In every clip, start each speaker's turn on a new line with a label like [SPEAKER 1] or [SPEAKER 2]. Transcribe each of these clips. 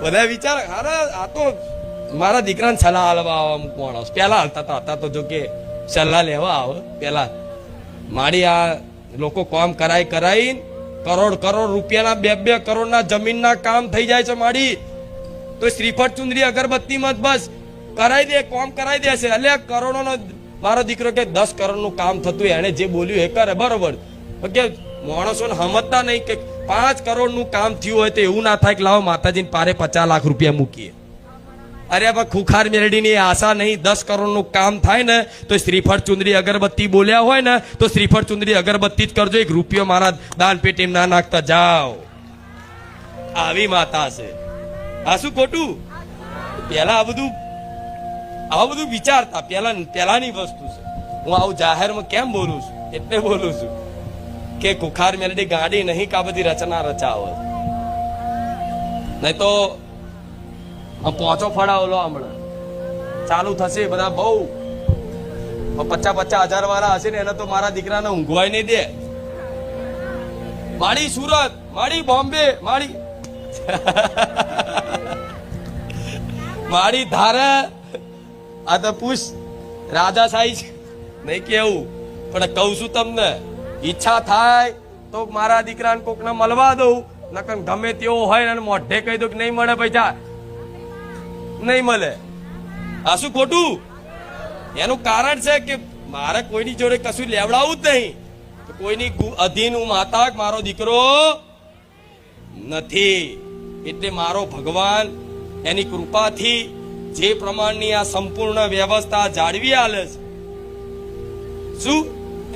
[SPEAKER 1] બધા વિચાર અરે આ તો મારા દીકરાને સલાહ આલવા આવા અમુક માણસ પેલા હાલતા હતા તો જો કે સલાહ લેવા આવે પેલા મારી આ લોકો કામ કરાઈ કરોડ રૂપિયાના 2 કરોડના જમીનના કામ થઈ જાય છે મારી તો શ્રીફળ ચુંદડી અગરબત્તી મત બસ કરાઈ દે કામ કરાઈ દેશે એટલે કરોડોનો મારો દીકરો કે 10 કરોડનું કામ થતું એને જે બોલ્યું એ કરે બરોબર કે માણસોને સમજતા નહીં કે 5 કરોડનું કામ થયું હોય તો એવું ના થાય કે લાવો માતાજીને પારે 50 લાખ રૂપિયા મૂકીએ અરે બા ખુખાર મેરડીની આશા નહીં 10 કરોડનું કામ થાય ને તો શ્રીફળ ચુંદડી અગરબત્તી બોલ્યા હોય ને તો શ્રીફળ ચુંદડી અગરબત્તી જ કરજો 1 રૂપિયો મારા દાન પેટીમાં ના નાખતા જાઓ આવી માતા છે આ શું ખોટું પેલા આ બધું વિચારતા પેલાની વસ્તુ છે હું આવું જાહેરમાં કેમ બોલું છું એટલે બોલું છું કે ખુખાર મેલડી ગાડી નહીં કા બધી રચના રચાવો નહીં તો પોચો ફળાવલો હમણાં ચાલુ થશે બધા બહુ 50,000 વાળા હશે ને એને તો મારા દીકરાને ઊંઘવાય નહીં દે મારી સુરત મારી બોમ્બે મારી ધારે આ તો પૂછ રાજા સાઈ છે નહીં કેવું પણ કહું છું તમને ઈચ્છા થાય તો મારા દીકરાને કોકને મળવા દઉં નકર ગમે તેવો હોય ને મોઢે કહી દઉં કે નહીં મળે પૈસા નહીં મળે આ શું ખોટું એનું કારણ છે કે મારે કોઈની જોડે કશું લેવડાવું જ નહીં કોઈની અધીન હું માતા મારો દીકરો નથી એટલે મારો ભગવાન એની કૃપાથી જે પ્રમાણની આ સંપૂર્ણ વ્યવસ્થા જાળવી આલે છે શું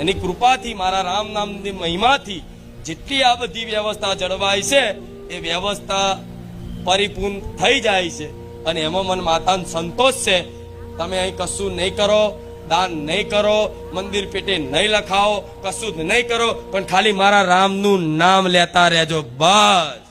[SPEAKER 1] એની કૃપાથી મારા રામ નામની મહિમાથી જેટલી આ બધી વ્યવસ્થા જળવાય છે એ વ્યવસ્થા પરિપૂર્ણ થઈ જાય છે અને એમાં મને માતાનો સંતોષ છે તમે અહીં કશું નહીં કરો દાન નહીં કરો મંદિર પેટે નહીં લખાવો કશું જ નહીં કરો પણ ખાલી મારા રામનું નામ લેતા રહેજો બસ